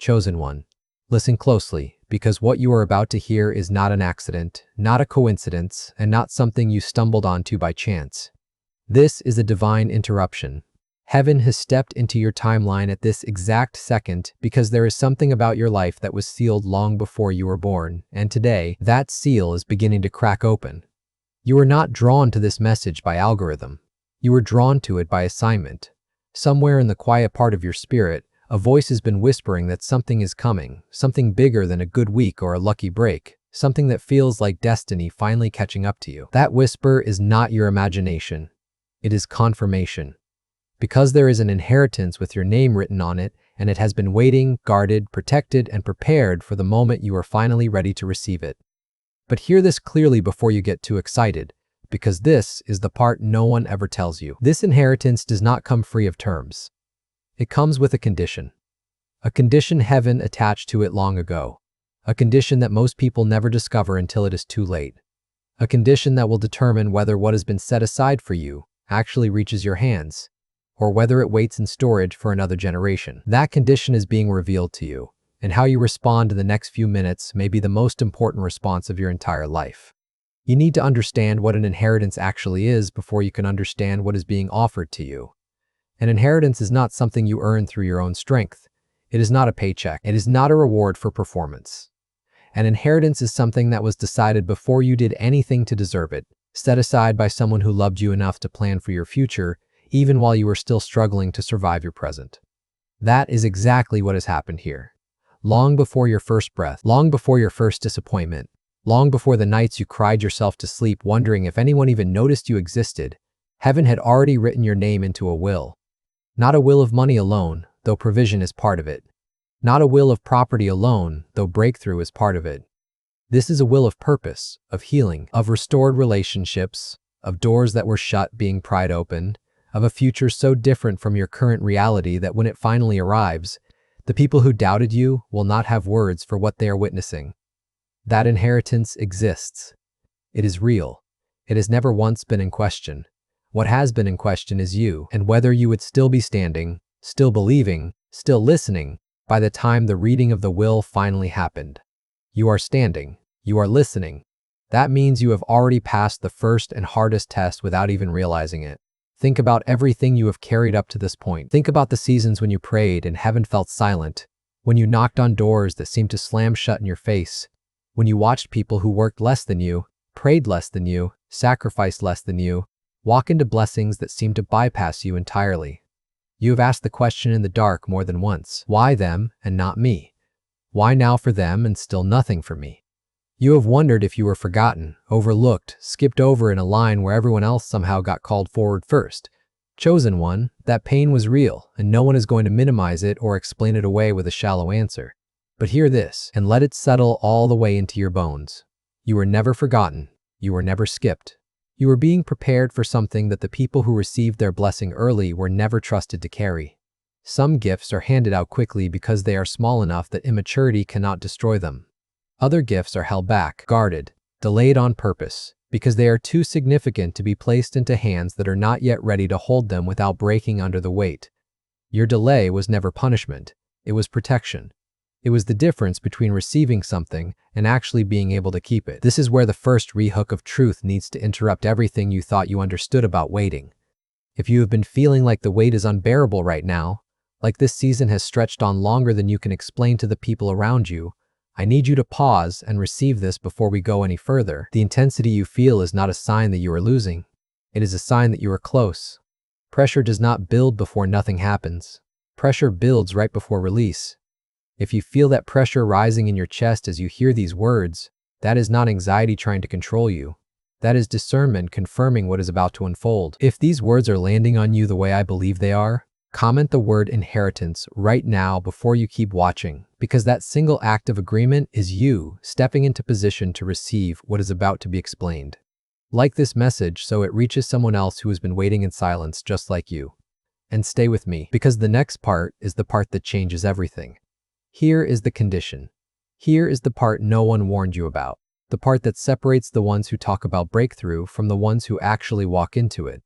Chosen one. Listen closely, because what you are about to hear is not an accident, not a coincidence, and not something you stumbled onto by chance. This is a divine interruption. Heaven has stepped into your timeline at this exact second because there is something about your life that was sealed long before you were born, and today, that seal is beginning to crack open. You were not drawn to this message by algorithm. You were drawn to it by assignment. Somewhere in the quiet part of your spirit, a voice has been whispering that something is coming, something bigger than a good week or a lucky break, something that feels like destiny finally catching up to you. That whisper is not your imagination. It is confirmation. Because there is an inheritance with your name written on it, and it has been waiting, guarded, protected, and prepared for the moment you are finally ready to receive it. But hear this clearly before you get too excited, because this is the part no one ever tells you. This inheritance does not come free of terms. It comes with a condition heaven attached to it long ago, a condition that most people never discover until it is too late, a condition that will determine whether what has been set aside for you actually reaches your hands, or whether it waits in storage for another generation. That condition is being revealed to you, and how you respond in the next few minutes may be the most important response of your entire life. You need to understand what an inheritance actually is before you can understand what is being offered to you. An inheritance is not something you earn through your own strength. It is not a paycheck. It is not a reward for performance. An inheritance is something that was decided before you did anything to deserve it, set aside by someone who loved you enough to plan for your future, even while you were still struggling to survive your present. That is exactly what has happened here. Long before your first breath, long before your first disappointment, long before the nights you cried yourself to sleep wondering if anyone even noticed you existed, heaven had already written your name into a will. Not a will of money alone, though provision is part of it. Not a will of property alone, though breakthrough is part of it. This is a will of purpose, of healing, of restored relationships, of doors that were shut being pried open, of a future so different from your current reality that when it finally arrives, the people who doubted you will not have words for what they are witnessing. That inheritance exists. It is real. It has never once been in question. What has been in question is you, and whether you would still be standing, still believing, still listening, by the time the reading of the will finally happened. You are standing. You are listening. That means you have already passed the first and hardest test without even realizing it. Think about everything you have carried up to this point. Think about the seasons when you prayed and heaven felt silent, when you knocked on doors that seemed to slam shut in your face, when you watched people who worked less than you, prayed less than you, sacrificed less than you, walk into blessings that seem to bypass you entirely. You have asked the question in the dark more than once. Why them and not me? Why now for them and still nothing for me? You have wondered if you were forgotten, overlooked, skipped over in a line where everyone else somehow got called forward first. Chosen one, that pain was real, and no one is going to minimize it or explain it away with a shallow answer. But hear this, and let it settle all the way into your bones. You were never forgotten. You were never skipped. You were being prepared for something that the people who received their blessing early were never trusted to carry. Some gifts are handed out quickly because they are small enough that immaturity cannot destroy them. Other gifts are held back, guarded, delayed on purpose, because they are too significant to be placed into hands that are not yet ready to hold them without breaking under the weight. Your delay was never punishment. It was protection. It was the difference between receiving something and actually being able to keep it. This is where the first rehook of truth needs to interrupt everything you thought you understood about waiting. If you have been feeling like the wait is unbearable right now, like this season has stretched on longer than you can explain to the people around you, I need you to pause and receive this before we go any further. The intensity you feel is not a sign that you are losing. It is a sign that you are close. Pressure does not build before nothing happens. Pressure builds right before release. If you feel that pressure rising in your chest as you hear these words, that is not anxiety trying to control you. That is discernment confirming what is about to unfold. If these words are landing on you the way I believe they are, comment the word inheritance right now before you keep watching, because that single act of agreement is you stepping into position to receive what is about to be explained. Like this message so it reaches someone else who has been waiting in silence just like you. And stay with me, because the next part is the part that changes everything. Here is the condition. Here is the part no one warned you about. The part that separates the ones who talk about breakthrough from the ones who actually walk into it.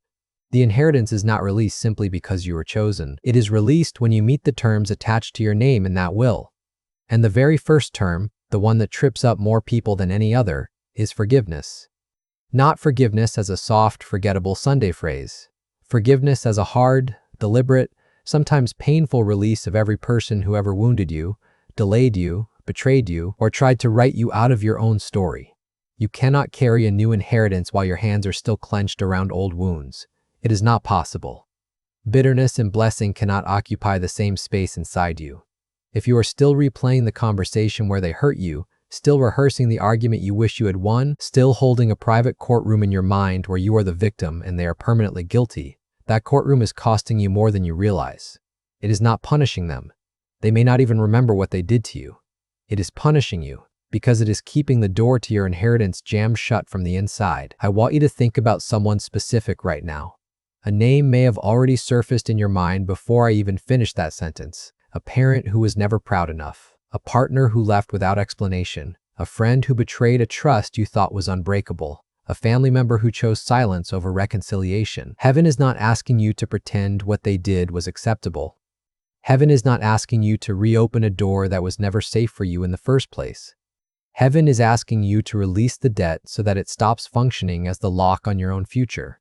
The inheritance is not released simply because you were chosen. It is released when you meet the terms attached to your name in that will. And the very first term, the one that trips up more people than any other, is forgiveness. Not forgiveness as a soft, forgettable Sunday phrase. Forgiveness as a hard, deliberate, sometimes painful release of every person who ever wounded you, delayed you, betrayed you, or tried to write you out of your own story. You cannot carry a new inheritance while your hands are still clenched around old wounds. It is not possible. Bitterness and blessing cannot occupy the same space inside you. If you are still replaying the conversation where they hurt you, still rehearsing the argument you wish you had won, still holding a private courtroom in your mind where you are the victim and they are permanently guilty, that courtroom is costing you more than you realize. It is not punishing them. They may not even remember what they did to you. It is punishing you because it is keeping the door to your inheritance jammed shut from the inside. I want you to think about someone specific right now. A name may have already surfaced in your mind before I even finished that sentence. A parent who was never proud enough. A partner who left without explanation. A friend who betrayed a trust you thought was unbreakable. A family member who chose silence over reconciliation. Heaven is not asking you to pretend what they did was acceptable. Heaven is not asking you to reopen a door that was never safe for you in the first place. Heaven is asking you to release the debt so that it stops functioning as the lock on your own future.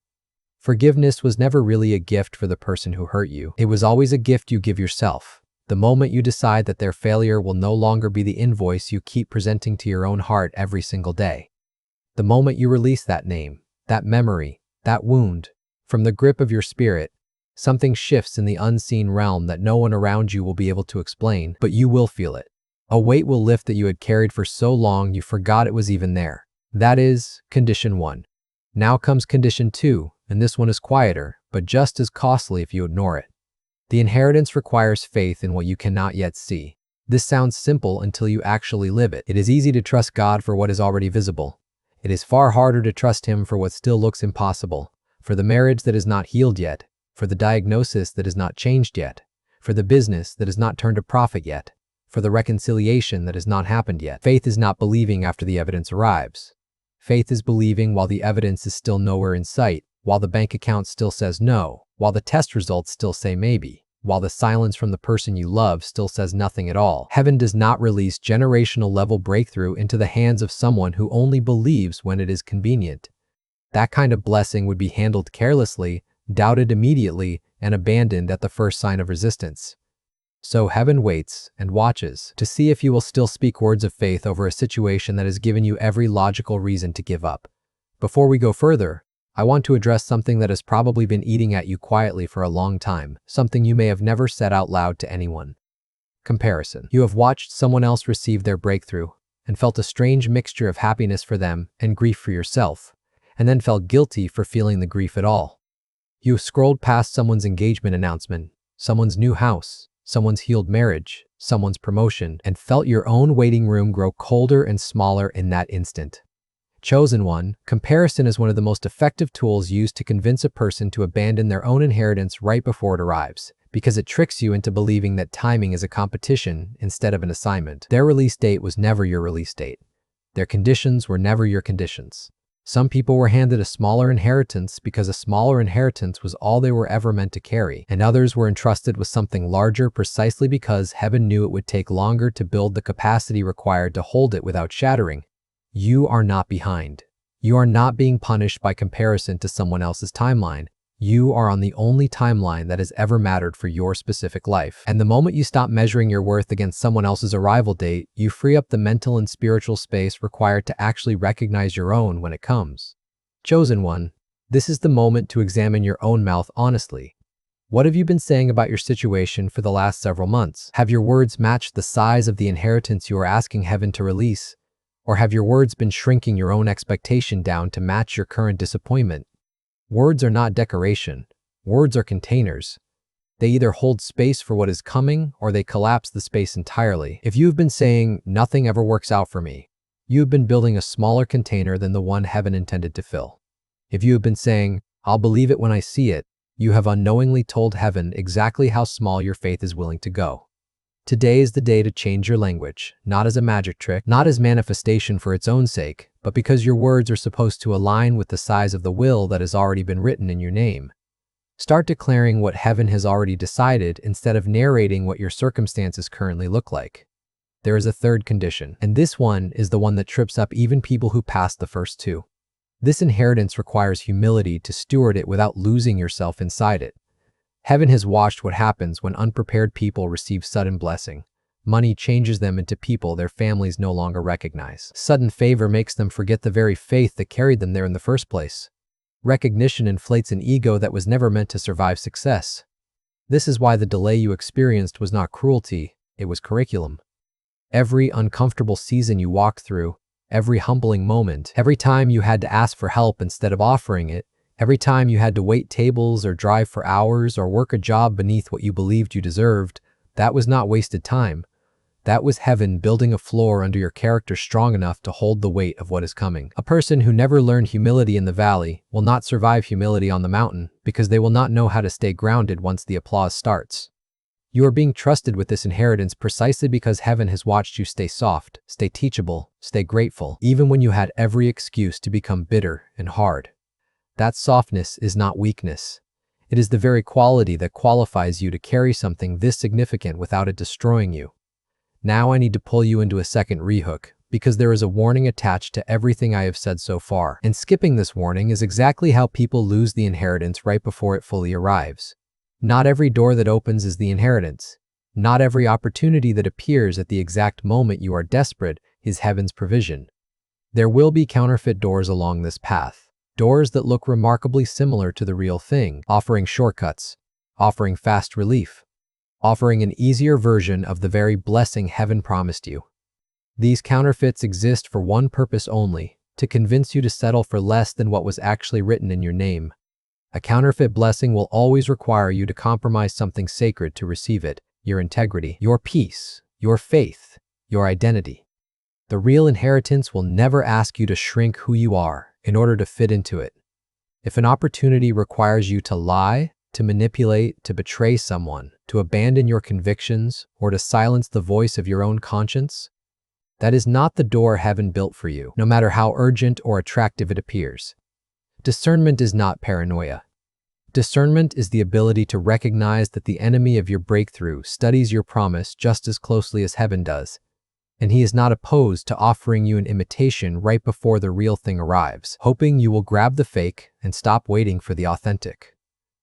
Forgiveness was never really a gift for the person who hurt you. It was always a gift you give yourself. The moment you decide that their failure will no longer be the invoice you keep presenting to your own heart every single day. The moment you release that name, that memory, that wound, from the grip of your spirit, something shifts in the unseen realm that no one around you will be able to explain, but you will feel it. A weight will lift that you had carried for so long you forgot it was even there. That is condition 1. Now comes condition 2, and this one is quieter, but just as costly if you ignore it. The inheritance requires faith in what you cannot yet see. This sounds simple until you actually live it. It is easy to trust God for what is already visible. It is far harder to trust Him for what still looks impossible, for the marriage that is not healed yet, for the diagnosis that is not changed yet, for the business that has not turned a profit yet, for the reconciliation that has not happened yet. Faith is not believing after the evidence arrives. Faith is believing while the evidence is still nowhere in sight, while the bank account still says no, while the test results still say maybe, while the silence from the person you love still says nothing at all. Heaven does not release generational level breakthrough into the hands of someone who only believes when it is convenient. That kind of blessing would be handled carelessly, doubted immediately, and abandoned at the first sign of resistance. So heaven waits and watches to see if you will still speak words of faith over a situation that has given you every logical reason to give up. Before we go further, I want to address something that has probably been eating at you quietly for a long time, something you may have never said out loud to anyone. Comparison. You have watched someone else receive their breakthrough and felt a strange mixture of happiness for them and grief for yourself, and then felt guilty for feeling the grief at all. You have scrolled past someone's engagement announcement, someone's new house, someone's healed marriage, someone's promotion, and felt your own waiting room grow colder and smaller in that instant. Chosen one, comparison is one of the most effective tools used to convince a person to abandon their own inheritance right before it arrives, because it tricks you into believing that timing is a competition instead of an assignment. Their release date was never your release date. Their conditions were never your conditions. Some people were handed a smaller inheritance because a smaller inheritance was all they were ever meant to carry, and others were entrusted with something larger precisely because heaven knew it would take longer to build the capacity required to hold it without shattering. You are not behind. You are not being punished by comparison to someone else's timeline. You are on the only timeline that has ever mattered for your specific life. And the moment you stop measuring your worth against someone else's arrival date, you free up the mental and spiritual space required to actually recognize your own when it comes. Chosen one, this is the moment to examine your own mouth honestly. What have you been saying about your situation for the last several months? Have your words matched the size of the inheritance you are asking heaven to release? Or have your words been shrinking your own expectation down to match your current disappointment? Words are not decoration. Words are containers. They either hold space for what is coming or they collapse the space entirely. If you have been saying, "Nothing ever works out for me," you have been building a smaller container than the one heaven intended to fill. If you have been saying, "I'll believe it when I see it," you have unknowingly told heaven exactly how small your faith is willing to go. Today is the day to change your language, not as a magic trick, not as manifestation for its own sake, but because your words are supposed to align with the size of the will that has already been written in your name. Start declaring what heaven has already decided instead of narrating what your circumstances currently look like. There is a third condition, and this one is the one that trips up even people who pass the first two. This inheritance requires humility to steward it without losing yourself inside it. Heaven has watched what happens when unprepared people receive sudden blessing. Money changes them into people their families no longer recognize. Sudden favor makes them forget the very faith that carried them there in the first place. Recognition inflates an ego that was never meant to survive success. This is why the delay you experienced was not cruelty, it was curriculum. Every uncomfortable season you walked through, every humbling moment, every time you had to ask for help instead of offering it, every time you had to wait tables or drive for hours or work a job beneath what you believed you deserved, that was not wasted time. That was heaven building a floor under your character strong enough to hold the weight of what is coming. A person who never learned humility in the valley will not survive humility on the mountain because they will not know how to stay grounded once the applause starts. You are being trusted with this inheritance precisely because heaven has watched you stay soft, stay teachable, stay grateful, even when you had every excuse to become bitter and hard. That softness is not weakness. It is the very quality that qualifies you to carry something this significant without it destroying you. Now I need to pull you into a second rehook, because there is a warning attached to everything I have said so far, and skipping this warning is exactly how people lose the inheritance right before it fully arrives. Not every door that opens is the inheritance. Not every opportunity that appears at the exact moment you are desperate is heaven's provision. There will be counterfeit doors along this path, doors that look remarkably similar to the real thing, offering shortcuts, offering fast relief, offering an easier version of the very blessing heaven promised you. These counterfeits exist for one purpose only, to convince you to settle for less than what was actually written in your name. A counterfeit blessing will always require you to compromise something sacred to receive it, your integrity, your peace, your faith, your identity. The real inheritance will never ask you to shrink who you are in order to fit into it. If an opportunity requires you to lie, to manipulate, to betray someone, to abandon your convictions, or to silence the voice of your own conscience, that is not the door heaven built for you, no matter how urgent or attractive it appears. Discernment is not paranoia. Discernment is the ability to recognize that the enemy of your breakthrough studies your promise just as closely as heaven does, and he is not opposed to offering you an imitation right before the real thing arrives, hoping you will grab the fake and stop waiting for the authentic.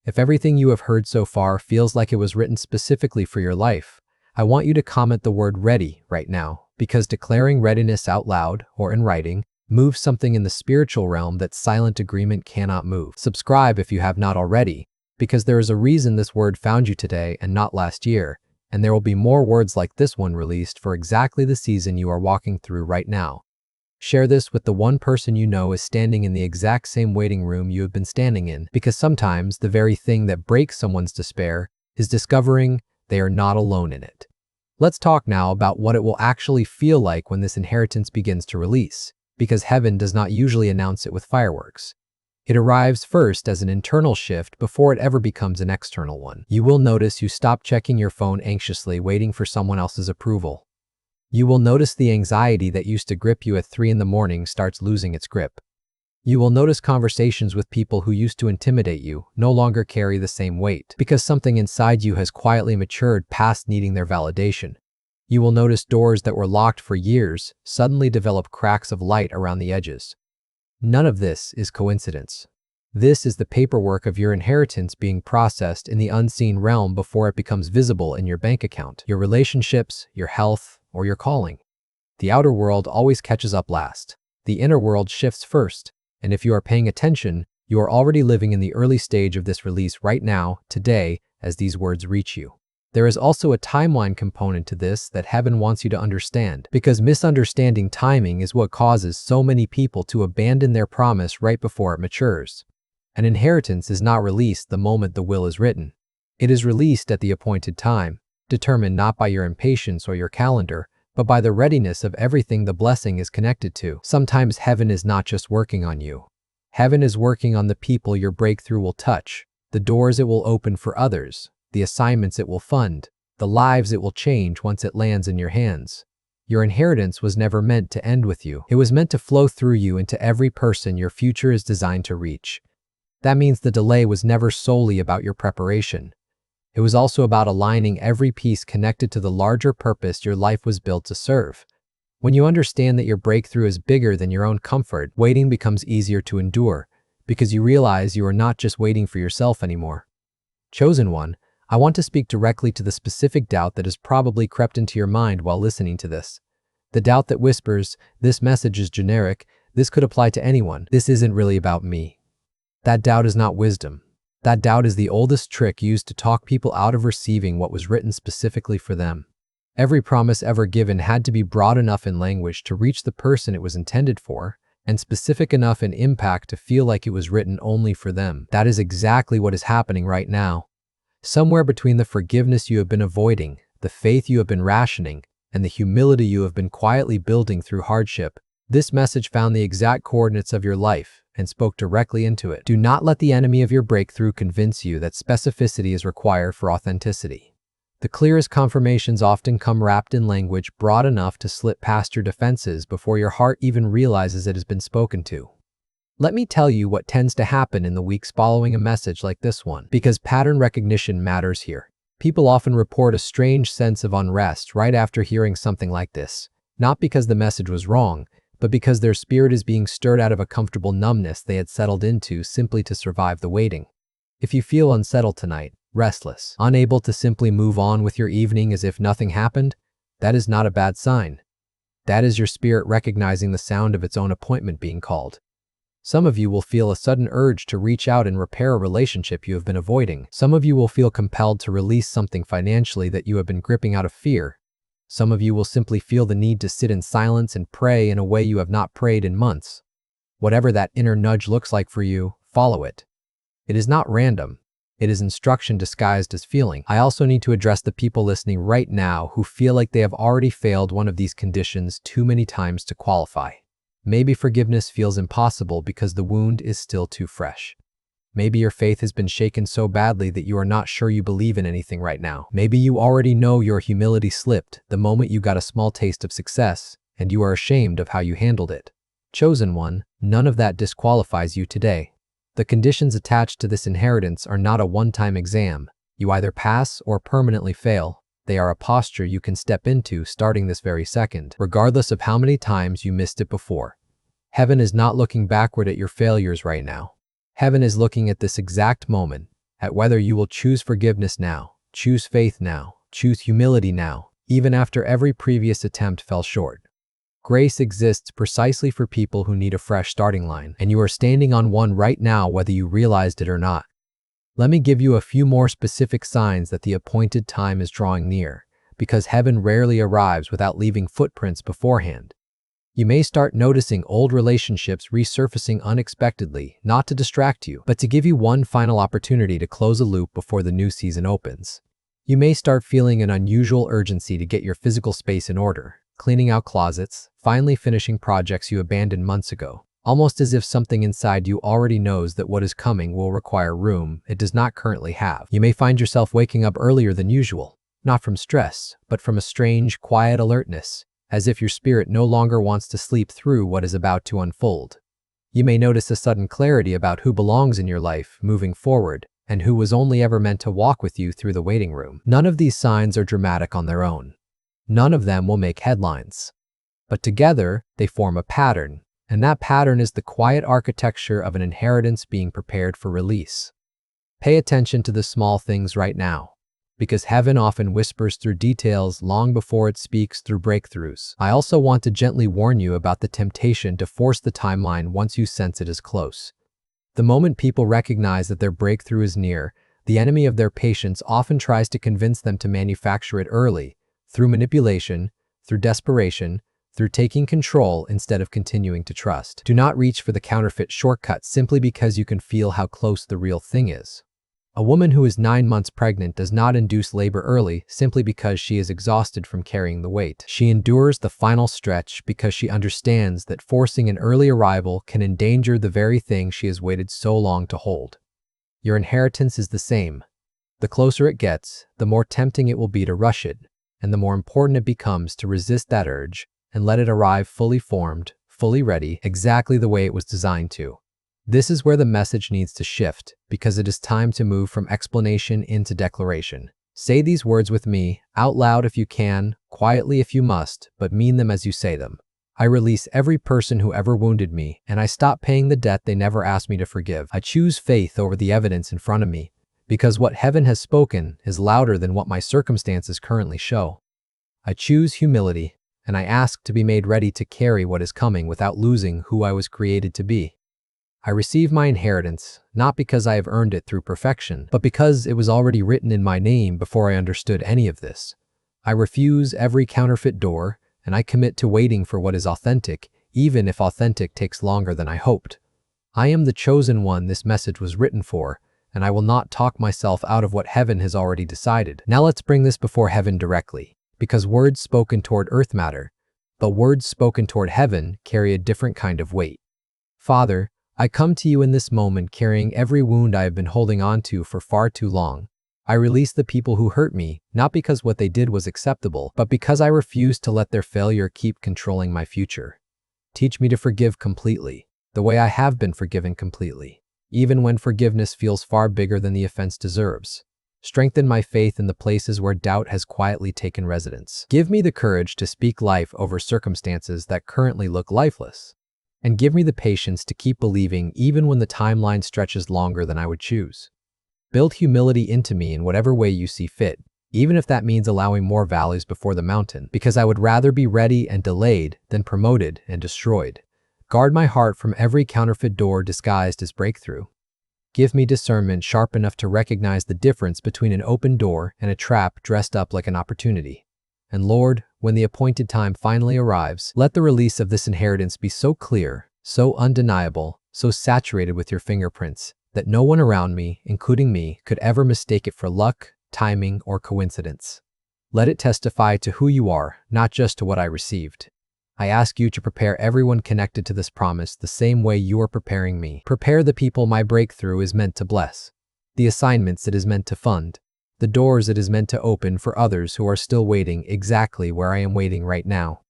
If everything you have heard so far feels like it was written specifically for your life, I want you to comment the word ready right now, because declaring readiness out loud or in writing moves something in the spiritual realm that silent agreement cannot move. Subscribe if you have not already, because there is a reason this word found you today and not last year, and there will be more words like this one released for exactly the season you are walking through right now. Share this with the one person you know is standing in the exact same waiting room you have been standing in, because sometimes the very thing that breaks someone's despair is discovering they are not alone in it. Let's talk now about what it will actually feel like when this inheritance begins to release, because heaven does not usually announce it with fireworks. It arrives first as an internal shift before it ever becomes an external one. You will notice you stop checking your phone anxiously waiting for someone else's approval. You will notice the anxiety that used to grip you at 3 in the morning starts losing its grip. You will notice conversations with people who used to intimidate you no longer carry the same weight, because something inside you has quietly matured past needing their validation. You will notice doors that were locked for years suddenly develop cracks of light around the edges. None of this is coincidence. This is the paperwork of your inheritance being processed in the unseen realm before it becomes visible in your bank account, your relationships, your health, or your calling. The outer world always catches up last. The inner world shifts first, and if you are paying attention, you are already living in the early stage of this release right now, today, as these words reach you. There is also a timeline component to this that heaven wants you to understand, because misunderstanding timing is what causes so many people to abandon their promise right before it matures. An inheritance is not released the moment the will is written. It is released at the appointed time, determined not by your impatience or your calendar, but by the readiness of everything the blessing is connected to. Sometimes heaven is not just working on you. Heaven is working on the people your breakthrough will touch, the doors it will open for others, the assignments it will fund, the lives it will change once it lands in your hands. Your inheritance was never meant to end with you. It was meant to flow through you into every person your future is designed to reach. That means the delay was never solely about your preparation. It was also about aligning every piece connected to the larger purpose your life was built to serve. When you understand that your breakthrough is bigger than your own comfort, waiting becomes easier to endure because you realize you are not just waiting for yourself anymore. Chosen one, I want to speak directly to the specific doubt that has probably crept into your mind while listening to this. The doubt that whispers, "This message is generic, this could apply to anyone, this isn't really about me." That doubt is not wisdom. That doubt is the oldest trick used to talk people out of receiving what was written specifically for them. Every promise ever given had to be broad enough in language to reach the person it was intended for, and specific enough in impact to feel like it was written only for them. That is exactly what is happening right now. Somewhere between the forgiveness you have been avoiding, the faith you have been rationing, and the humility you have been quietly building through hardship, this message found the exact coordinates of your life and spoke directly into it. Do not let the enemy of your breakthrough convince you that specificity is required for authenticity. The clearest confirmations often come wrapped in language broad enough to slip past your defenses before your heart even realizes it has been spoken to. Let me tell you what tends to happen in the weeks following a message like this one, because pattern recognition matters here. People often report a strange sense of unrest right after hearing something like this, not because the message was wrong, but because their spirit is being stirred out of a comfortable numbness they had settled into simply to survive the waiting. If you feel unsettled tonight, restless, unable to simply move on with your evening as if nothing happened, that is not a bad sign. That is your spirit recognizing the sound of its own appointment being called. Some of you will feel a sudden urge to reach out and repair a relationship you have been avoiding. Some of you will feel compelled to release something financially that you have been gripping out of fear. Some of you will simply feel the need to sit in silence and pray in a way you have not prayed in months. Whatever that inner nudge looks like for you, follow it. It is not random. It is instruction disguised as feeling. I also need to address the people listening right now who feel like they have already failed one of these conditions too many times to qualify. Maybe forgiveness feels impossible because the wound is still too fresh. Maybe your faith has been shaken so badly that you are not sure you believe in anything right now. Maybe you already know your humility slipped the moment you got a small taste of success, and you are ashamed of how you handled it. Chosen one, none of that disqualifies you today. The conditions attached to this inheritance are not a one-time exam. You either pass or permanently fail. They are a posture you can step into starting this very second, regardless of how many times you missed it before. Heaven is not looking backward at your failures right now. Heaven is looking at this exact moment, at whether you will choose forgiveness now, choose faith now, choose humility now, even after every previous attempt fell short. Grace exists precisely for people who need a fresh starting line, and you are standing on one right now whether you realized it or not. Let me give you a few more specific signs that the appointed time is drawing near, because heaven rarely arrives without leaving footprints beforehand. You may start noticing old relationships resurfacing unexpectedly, not to distract you, but to give you one final opportunity to close a loop before the new season opens. You may start feeling an unusual urgency to get your physical space in order, cleaning out closets, finally finishing projects you abandoned months ago, almost as if something inside you already knows that what is coming will require room it does not currently have. You may find yourself waking up earlier than usual, not from stress, but from a strange, quiet alertness, as if your spirit no longer wants to sleep through what is about to unfold. You may notice a sudden clarity about who belongs in your life moving forward and who was only ever meant to walk with you through the waiting room. None of these signs are dramatic on their own. None of them will make headlines. But together, they form a pattern, and that pattern is the quiet architecture of an inheritance being prepared for release. Pay attention to the small things right now, because heaven often whispers through details long before it speaks through breakthroughs. I also want to gently warn you about the temptation to force the timeline once you sense it is close. The moment people recognize that their breakthrough is near, the enemy of their patience often tries to convince them to manufacture it early, through manipulation, through desperation, through taking control instead of continuing to trust. Do not reach for the counterfeit shortcut simply because you can feel how close the real thing is. A woman who is 9 months pregnant does not induce labor early simply because she is exhausted from carrying the weight. She endures the final stretch because she understands that forcing an early arrival can endanger the very thing she has waited so long to hold. Your inheritance is the same. The closer it gets, the more tempting it will be to rush it, and the more important it becomes to resist that urge and let it arrive fully formed, fully ready, exactly the way it was designed to. This is where the message needs to shift, because it is time to move from explanation into declaration. Say these words with me, out loud if you can, quietly if you must, but mean them as you say them. I release every person who ever wounded me, and I stop paying the debt they never asked me to forgive. I choose faith over the evidence in front of me, because what heaven has spoken is louder than what my circumstances currently show. I choose humility, and I ask to be made ready to carry what is coming without losing who I was created to be. I receive my inheritance, not because I have earned it through perfection, but because it was already written in my name before I understood any of this. I refuse every counterfeit door, and I commit to waiting for what is authentic, even if authentic takes longer than I hoped. I am the chosen one this message was written for, and I will not talk myself out of what heaven has already decided. Now let's bring this before heaven directly, because words spoken toward earth matter, but words spoken toward heaven carry a different kind of weight. Father, I come to you in this moment carrying every wound I have been holding on to for far too long. I release the people who hurt me, not because what they did was acceptable, but because I refuse to let their failure keep controlling my future. Teach me to forgive completely, the way I have been forgiven completely, even when forgiveness feels far bigger than the offense deserves. Strengthen my faith in the places where doubt has quietly taken residence. Give me the courage to speak life over circumstances that currently look lifeless. And give me the patience to keep believing even when the timeline stretches longer than I would choose. Build humility into me in whatever way you see fit, even if that means allowing more valleys before the mountain, because I would rather be ready and delayed than promoted and destroyed. Guard my heart from every counterfeit door disguised as breakthrough. Give me discernment sharp enough to recognize the difference between an open door and a trap dressed up like an opportunity. And Lord, when the appointed time finally arrives, let the release of this inheritance be so clear, so undeniable, so saturated with your fingerprints, that no one around me, including me, could ever mistake it for luck, timing, or coincidence. Let it testify to who you are, not just to what I received. I ask you to prepare everyone connected to this promise the same way you are preparing me. Prepare the people my breakthrough is meant to bless, the assignments it is meant to fund, the doors it is meant to open for others who are still waiting exactly where I am waiting right now.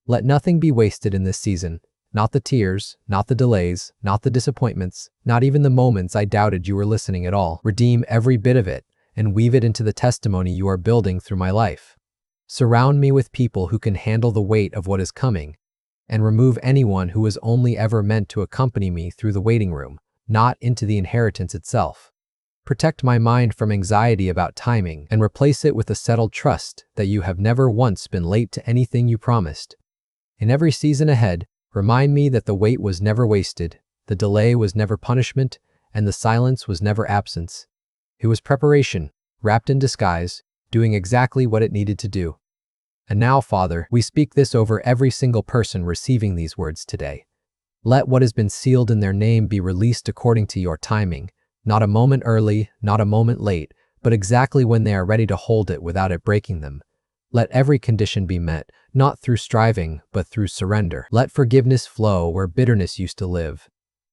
Let nothing be wasted in this season. Not the tears, not the delays, not the disappointments, not even the moments I doubted you were listening at all. Redeem every bit of it and weave it into the testimony you are building through my life. Surround me with people who can handle the weight of what is coming, and remove anyone who was only ever meant to accompany me through the waiting room, not into the inheritance itself. Protect my mind from anxiety about timing and replace it with a settled trust that you have never once been late to anything you promised. In every season ahead, remind me that the wait was never wasted, the delay was never punishment, and the silence was never absence. It was preparation, wrapped in disguise, doing exactly what it needed to do. And now, Father, we speak this over every single person receiving these words today. Let what has been sealed in their name be released according to your timing, not a moment early, not a moment late, but exactly when they are ready to hold it without it breaking them. Let every condition be met, not through striving, but through surrender. Let forgiveness flow where bitterness used to live.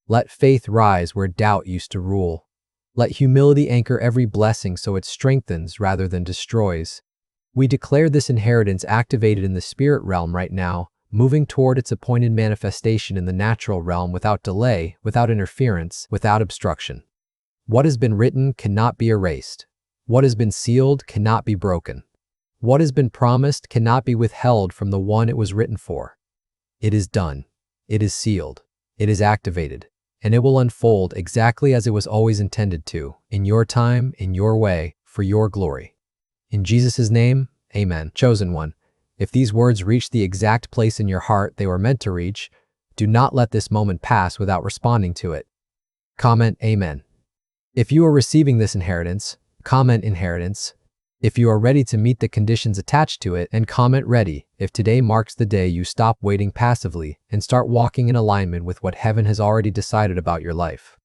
Let faith rise where doubt used to rule. Let humility anchor every blessing so it strengthens rather than destroys. We declare this inheritance activated in the spirit realm right now, moving toward its appointed manifestation in the natural realm without delay, without interference, without obstruction. What has been written cannot be erased. What has been sealed cannot be broken. What has been promised cannot be withheld from the one it was written for. It is done. It is sealed. It is activated. And it will unfold exactly as it was always intended to, in your time, in your way, for your glory. In Jesus' name, amen. Chosen one, if these words reach the exact place in your heart they were meant to reach, do not let this moment pass without responding to it. Comment amen. If you are receiving this inheritance, comment inheritance. If you are ready to meet the conditions attached to it, and comment ready if today marks the day you stop waiting passively and start walking in alignment with what heaven has already decided about your life.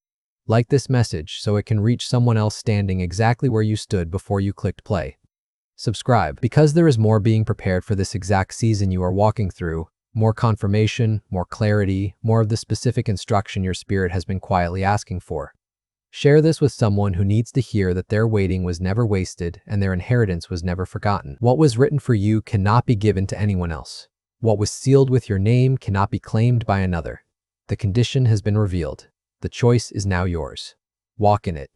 Like this message so it can reach someone else standing exactly where you stood before you clicked play. Subscribe, because there is more being prepared for this exact season you are walking through, more confirmation, more clarity, more of the specific instruction your spirit has been quietly asking for. Share this with someone who needs to hear that their waiting was never wasted and their inheritance was never forgotten. What was written for you cannot be given to anyone else. What was sealed with your name cannot be claimed by another. The condition has been revealed. The choice is now yours. Walk in it.